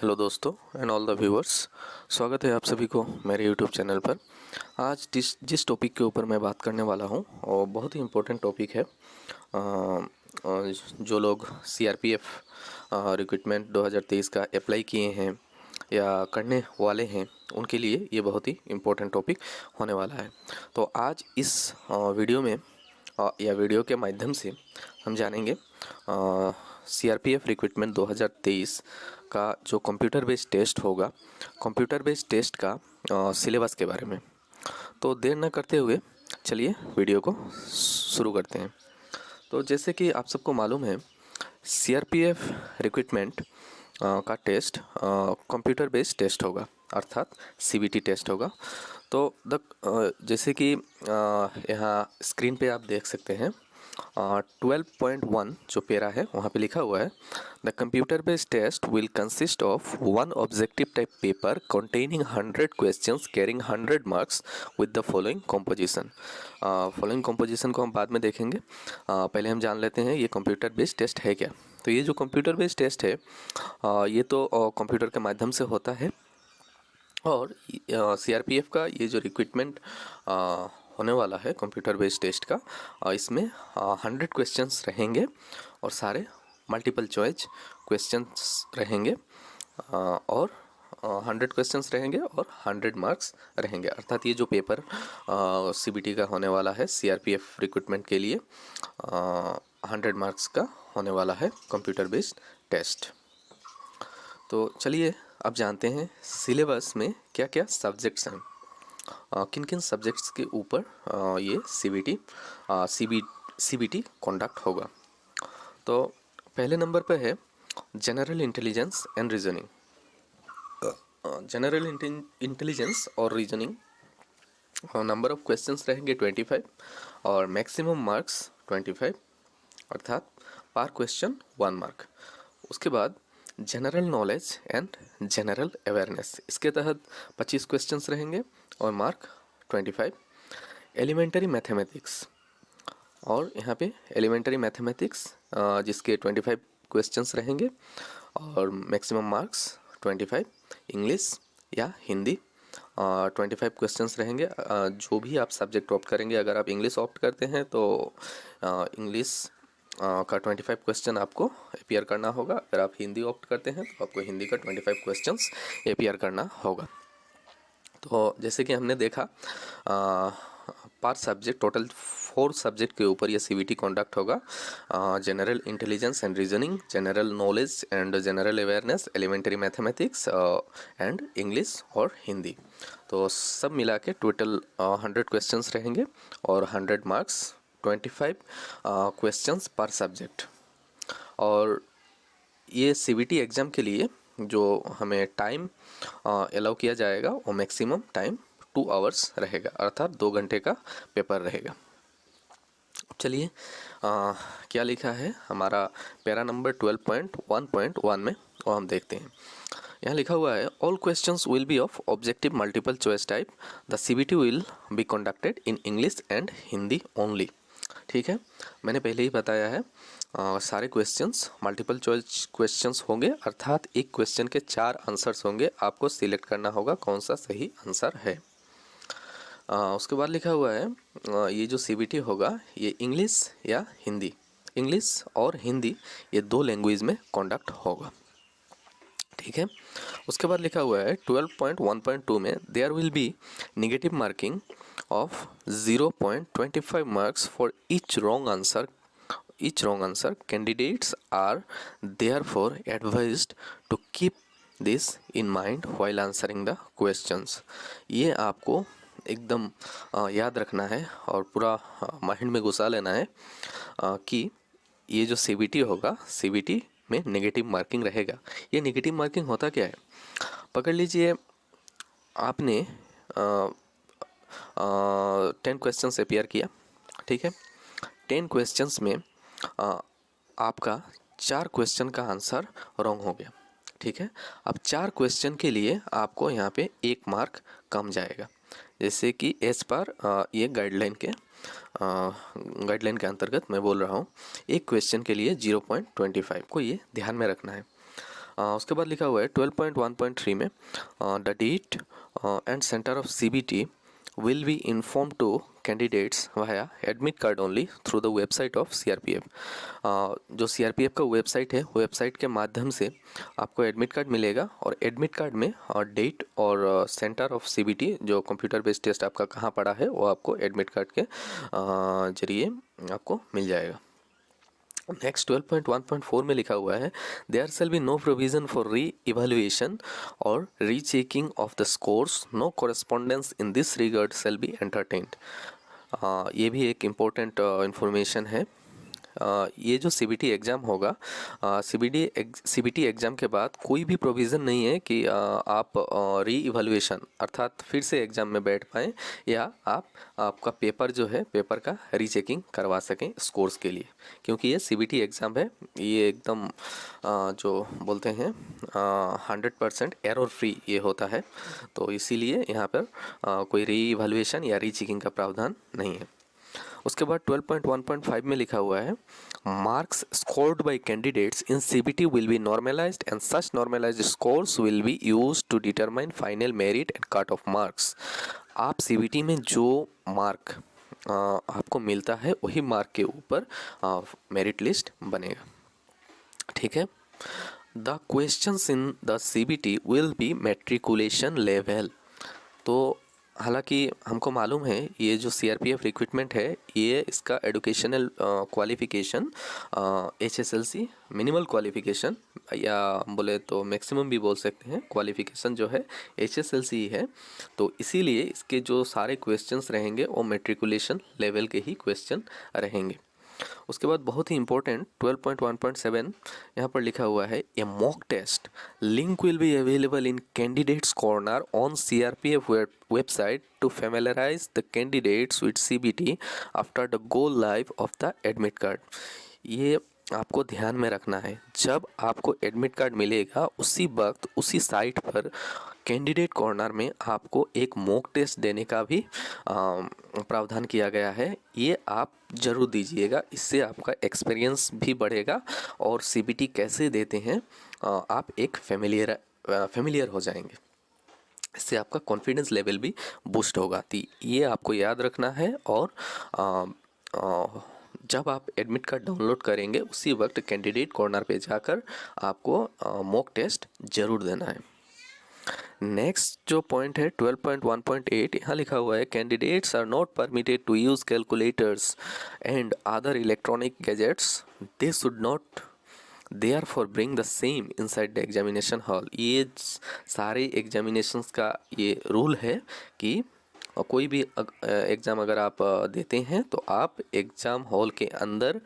Hello दोस्तों and all the viewers, स्वागत है आप सभी को मेरे यूट्यूब चैनल पर। आज जिस टॉपिक के ऊपर मैं बात करने वाला हूं और बहुत ही इम्पोर्टेंट टॉपिक है। जो लोग सीआरपीएफ रिक्रूटमेंट 2023 का अप्लाई किए हैं या करने वाले हैं उनके लिए ये बहुत ही इम्पोर्टेंट टॉपिक होने वाला है। तो आज इस वीडियो में या वीडियो के माध्यम से हम जानेंगे सीआरपीएफ रिक्रूटमेंट 2023 का जो कंप्यूटर बेस्ड टेस्ट होगा, कंप्यूटर बेस्ड टेस्ट का सिलेबस के बारे में। तो देर न करते हुए चलिए वीडियो को शुरू करते हैं। तो जैसे कि आप सबको मालूम है, सीआरपीएफ रिक्रूटमेंट का टेस्ट कंप्यूटर बेस्ड टेस्ट होगा, अर्थात सीबीटी टेस्ट होगा। तो जैसे कि यहाँ स्क्रीन पे आप देख सकते हैं 12.1 जो पेरा है वहाँ पे लिखा हुआ है, the computer based test will consist of one objective type paper containing 100 questions carrying 100 marks with the following composition. Following composition को हम बाद में देखेंगे, पहले हम जान लेते हैं ये कंप्यूटर बेस्ड टेस्ट है क्या। तो ये जो कंप्यूटर बेस्ड टेस्ट है ये तो कंप्यूटर के माध्यम से होता है और सीआरपीएफ का ये जो रिक्रूटमेंट होने वाला है कंप्यूटर बेस्ड टेस्ट का, इसमें 100 क्वेश्चंस रहेंगे और सारे मल्टीपल चॉइस क्वेश्चंस रहेंगे और 100 क्वेश्चंस रहेंगे और 100 मार्क्स रहेंगे। अर्थात ये जो पेपर सीबीटी का होने वाला है सीआरपीएफ रिक्रूटमेंट के लिए 100 मार्क्स का होने वाला है कंप्यूटर बेस्ड टेस्ट। तो चलिए अब जानते हैं सिलेबस में क्या क्या सब्जेक्ट्स हैं, किन किन सब्जेक्ट्स के ऊपर ये सीबीटी कंडक्ट होगा। तो पहले नंबर पर है general intelligence and reasoning. General intelligence और रीजनिंग नंबर ऑफ क्वेश्चंस रहेंगे 25 और मैक्सिमम मार्क्स 25, अर्थात पर क्वेश्चन 1 मार्क। उसके बाद general knowledge and general awareness, इसके तहत 25 क्वेश्चंस रहेंगे और मार्क 25। एलिमेंटरी मैथमेटिक्स, और यहाँ पे एलिमेंटरी मैथमेटिक्स जिसके 25 क्वेश्चंस रहेंगे और मैक्सिमम मार्क्स 25। इंग्लिश या हिंदी 25 क्वेश्चंस रहेंगे। जो भी आप सब्जेक्ट ऑप्ट करेंगे, अगर आप इंग्लिश ऑप्ट करते हैं तो इंग्लिश का 25 क्वेश्चन आपको अपियर करना होगा। अगर आप हिंदी ऑप्ट करते हैं तो आपको हिंदी का 25 क्वेश्चंस अपियर करना होगा। तो जैसे कि हमने देखा पर सब्जेक्ट टोटल 4 सब्जेक्ट के ऊपर ये सीबीटी कंडक्ट होगा। General intelligence and reasoning, general knowledge and general awareness, elementary mathematics and English और हिंदी। तो सब मिला के टोटल 100 क्वेश्चंस रहेंगे और 100 मार्क्स, 25 क्वेश्चंस पर सब्जेक्ट। और ये सीबीटी एग्ज़ाम के लिए जो हमें टाइम अलाउ किया जाएगा वो मैक्सिमम टाइम 2 आवर्स रहेगा, अर्थात 2 घंटे का पेपर रहेगा। चलिए क्या लिखा है हमारा पैरा नंबर 12.1.1 में, वो हम देखते हैं। यहाँ लिखा हुआ है all questions will be of objective multiple choice type, the CBT will be conducted in English and Hindi only. ठीक है, मैंने पहले ही बताया है सारे क्वेश्चंस मल्टीपल चॉइस क्वेश्चंस होंगे, अर्थात एक क्वेश्चन के 4 आंसर्स होंगे, आपको सिलेक्ट करना होगा कौन सा सही आंसर है। उसके बाद लिखा हुआ है ये जो सीबीटी होगा ये इंग्लिश या हिंदी, इंग्लिश और हिंदी ये 2 लैंग्वेज में कंडक्ट होगा। ठीक है, उसके बाद लिखा हुआ है 12.1.2 में there will be negative marking of 0.25 marks for each wrong answer. Candidates are therefore advised to keep this in mind while answering the questions. ये आपको एकदम याद रखना है और पूरा माइंड में घुसा लेना है कि ये जो सीबीटी होगा, सीबीटी में नेगेटिव मार्किंग रहेगा। ये नेगेटिव मार्किंग होता क्या है, पकड़ लीजिए आपने 10 क्वेश्चंस अपियर किया। ठीक है, 10 क्वेश्चंस में आपका 4 क्वेश्चन का आंसर रॉन्ग हो गया। ठीक है, अब 4 क्वेश्चन के लिए आपको यहाँ पे 1 मार्क कम जाएगा। जैसे कि एज पर ये गाइडलाइन के अंतर्गत मैं बोल रहा हूँ, एक क्वेश्चन के लिए 0.25 को ये ध्यान में रखना है। उसके बाद लिखा हुआ है 12.1.3 में the date and centre of CBT will be informed to candidates via admit card only through the website of CRPF। जो CRPF का वेबसाइट है, वेबसाइट के माध्यम से आपको एडमिट कार्ड मिलेगा और एडमिट कार्ड में डेट और सेंटर ऑफ CBT जो कंप्यूटर बेस्ड टेस्ट आपका कहाँ पड़ा है वो आपको एडमिट कार्ड के जरिए आपको मिल जाएगा। नेक्स्ट 12.1.4 में लिखा हुआ है there shall be no provision for re evaluation और rechecking of the scores, no correspondence in this regard shall be entertained. ये भी एक इम्पोर्टेंट इंफॉर्मेशन है। ये जो CBT एग्ज़ाम होगा, CBT एग्ज़ाम के बाद कोई भी प्रोविज़न नहीं है कि आप री इवैल्यूएशन अर्थात फिर से एग्ज़ाम में बैठ पाएँ या आपका पेपर जो है पेपर का रीचेकिंग करवा सकें स्कोर्स के लिए, क्योंकि ये CBT एग्ज़ाम है। ये एकदम जो बोलते हैं 100% एरर फ्री ये होता है, तो इसीलिए यहाँ पर कोई री इवैल्यूएशन या रीचेकिंग का प्रावधान नहीं है। उसके बाद 12.1.5 में लिखा हुआ है marks scored by candidates in CBT will be normalised and such normalised scores will be used to determine final merit and cut off marks. आप CBT में जो मार्क आपको मिलता है वही मार्क के ऊपर मेरिट लिस्ट बनेगा, ठीक है। The questions in the CBT will B matriculation level. तो हालांकि हमको मालूम है ये जो CRPF रिक्रूटमेंट है ये इसका educational qualification HSLC minimal qualification या बोले तो मैक्सिमम भी बोल सकते हैं, क्वालिफ़िकेशन जो है HSLC ही है, तो इसीलिए इसके जो सारे क्वेश्चंस रहेंगे वो मैट्रिकुलेशन लेवल के ही क्वेश्चन रहेंगे। उसके बाद बहुत ही इंपॉर्टेंट 12.1.7 यहाँ पर लिखा हुआ है a mock test link will be available in candidates corner on CRPF website to familiarise the candidates with CBT after the go live of the admit card. ये आपको ध्यान में रखना है, जब आपको एडमिट कार्ड मिलेगा उसी वक्त उसी साइट पर कैंडिडेट कॉर्नर में आपको एक मॉक टेस्ट देने का भी प्रावधान किया गया है। ये आप ज़रूर दीजिएगा, इससे आपका एक्सपीरियंस भी बढ़ेगा और CBT कैसे देते हैं आप एक फेमिलियर हो जाएंगे, इससे आपका कॉन्फिडेंस लेवल भी बूस्ट होगा। तो ये आपको याद रखना है और जब आप एडमिट कार्ड डाउनलोड करेंगे उसी वक्त कैंडिडेट कॉर्नर पे जाकर आपको मॉक टेस्ट ज़रूर देना है। नेक्स्ट जो पॉइंट है 12.1.8 यहाँ लिखा हुआ है candidates are not permitted to use calculators and other electronic gadgets, they should not therefore bring the same inside the examination hall. ये सारे एग्जामिनेशंस का ये रूल है कि कोई भी एग्ज़ाम अगर आप देते हैं तो आप एग्ज़ाम हॉल के अंदर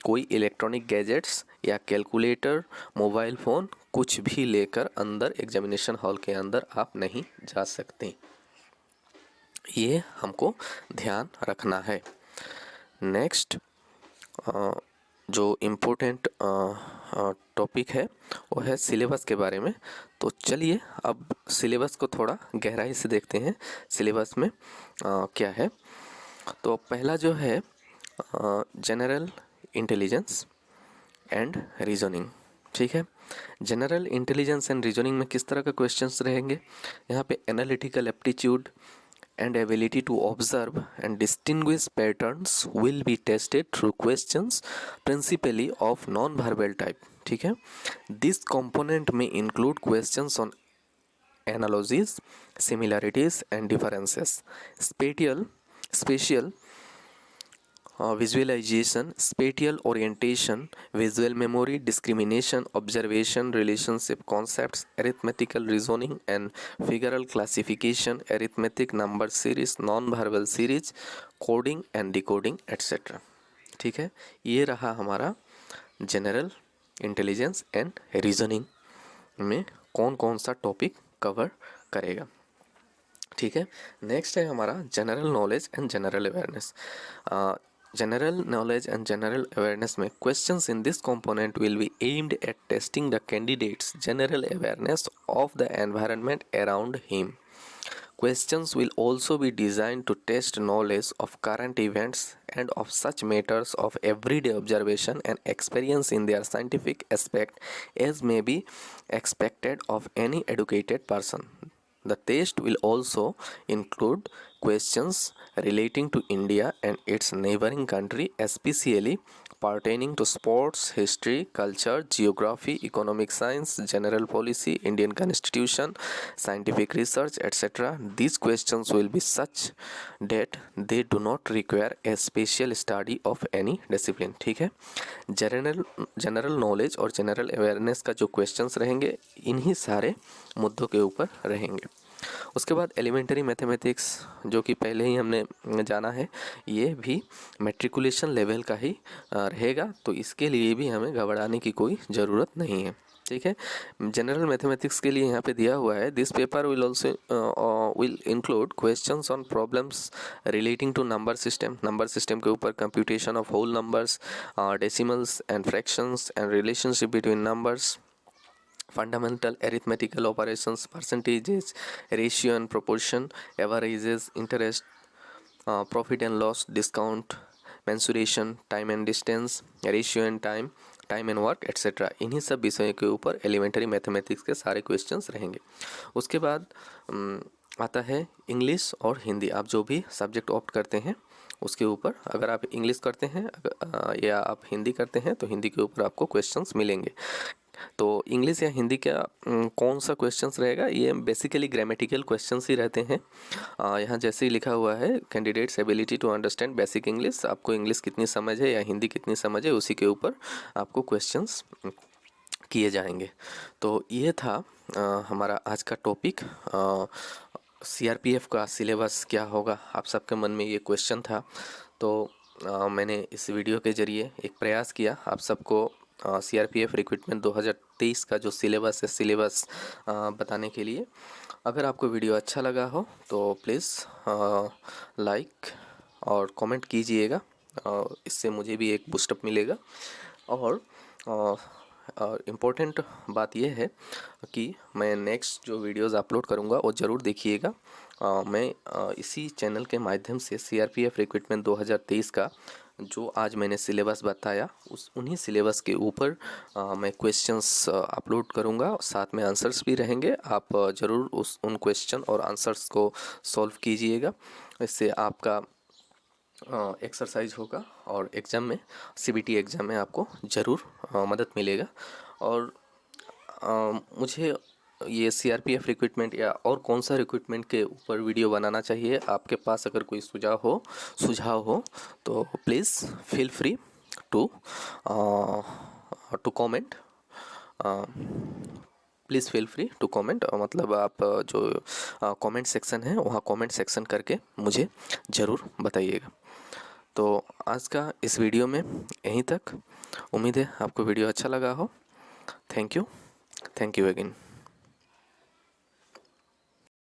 कोई इलेक्ट्रॉनिक गैजेट्स या कैलकुलेटर, मोबाइल फ़ोन कुछ भी लेकर अंदर एग्जामिनेशन हॉल के अंदर आप नहीं जा सकते। ये हमको ध्यान रखना है। नेक्स्ट जो इम्पोर्टेंट टॉपिक है वो है सिलेबस के बारे में। तो चलिए अब सिलेबस को थोड़ा गहराई से देखते हैं सिलेबस में क्या है। तो पहला जो है जनरल इंटेलिजेंस एंड रीजनिंग, ठीक है। जनरल इंटेलिजेंस एंड रीजनिंग में किस तरह का क्वेश्चंस रहेंगे, यहाँ पे analytical aptitude and ability to observe and distinguish patterns will be tested through questions principally of non-verbal type, ठीक है। This component may include questions on analogies, similarities and differences, spatial visualization, spatial orientation, visual memory, discrimination, observation, relationship concepts, arithmetical reasoning and figural classification, arithmetic number series, non-verbal series, coding and decoding etc. ठीक है, ये रहा हमारा general intelligence and reasoning में कौन कौन सा topic cover करेगा, ठीक है। नेक्स्ट है हमारा general knowledge and general awareness. General knowledge and general awareness में questions in this component will be aimed at testing the candidates general awareness of the environment around him. Questions will also be designed to test knowledge of current events and of such matters of everyday observation and experience in their scientific aspect as may be expected of any educated person. The test will also include questions relating to India and its neighboring country, especially pertaining to sports, history, culture, geography, economic science, general policy, Indian constitution, scientific research, etc. These questions will be such that they do not require a special study of any discipline. ठीक है, general knowledge और general awareness का जो questions रहेंगे इन्हीं सारे मुद्दों के ऊपर रहेंगे। उसके बाद एलिमेंट्री मैथमेटिक्स जो कि पहले ही हमने जाना है, ये भी मैट्रिकुलेशन लेवल का ही रहेगा, तो इसके लिए भी हमें घबराने की कोई ज़रूरत नहीं है। ठीक है, जनरल मैथमेटिक्स के लिए यहाँ पे दिया हुआ है, this paper will also will include questions on problems relating to number system के ऊपर, computation of whole numbers, decimals and fractions and relationship between numbers, fundamental arithmetical operations, percentages, ratio and proportion, averages, interest, profit and loss, discount, mensuration, time and distance, ratio and time and work, etc. इन्हीं सब विषयों के ऊपर elementary mathematics के सारे questions रहेंगे। उसके बाद आता है इंग्लिश और हिंदी। आप जो भी सब्जेक्ट ऑप्ट करते हैं उसके ऊपर, अगर आप इंग्लिश करते हैं या आप हिंदी करते हैं तो हिंदी के ऊपर आपको क्वेश्चंस मिलेंगे। तो इंग्लिश या हिंदी का कौन सा क्वेश्चंस रहेगा, ये बेसिकली ग्रामेटिकल क्वेश्चंस ही रहते हैं। यहाँ जैसे ही लिखा हुआ है candidates ability to understand basic English, आपको इंग्लिश कितनी समझ है या हिंदी कितनी समझ है उसी के ऊपर आपको क्वेश्चंस किए जाएंगे। तो ये था हमारा आज का टॉपिक। सीआरपीएफ का सिलेबस क्या होगा, आप सबके मन में ये क्वेश्चन था, तो मैंने इस वीडियो के ज़रिए एक प्रयास किया आप सबको सीआरपीएफ रिक्रूटमेंट 2023 का जो सिलेबस है सिलेबस बताने के लिए। अगर आपको वीडियो अच्छा लगा हो तो प्लीज़ लाइक और कमेंट कीजिएगा, इससे मुझे भी एक बूस्टअप मिलेगा। और इम्पोर्टेंट बात यह है कि मैं नेक्स्ट जो वीडियोस अपलोड करूंगा वो ज़रूर देखिएगा। मैं इसी चैनल के माध्यम से सीआरपीएफ रिक्रूटमेंट 2023 का जो आज मैंने सिलेबस बताया उन्हीं सिलेबस के ऊपर मैं क्वेश्चंस अपलोड करूंगा, साथ में आंसर्स भी रहेंगे। आप ज़रूर उन क्वेश्चन और आंसर्स को सॉल्व कीजिएगा, इससे आपका एक्सरसाइज होगा और एग्ज़ाम में सीबीटी एग्ज़ाम में आपको ज़रूर मदद मिलेगा। और मुझे ये सीआरपीएफ रिक्रूटमेंट या और कौन सा रिक्रूटमेंट के ऊपर वीडियो बनाना चाहिए, आपके पास अगर कोई सुझाव हो तो please feel free to comment, please feel free to comment. मतलब आप जो कमेंट सेक्शन है वहाँ कमेंट सेक्शन करके मुझे ज़रूर बताइएगा। तो आज का इस वीडियो में यहीं तक, उम्मीद है आपको वीडियो अच्छा लगा हो। Thank you again.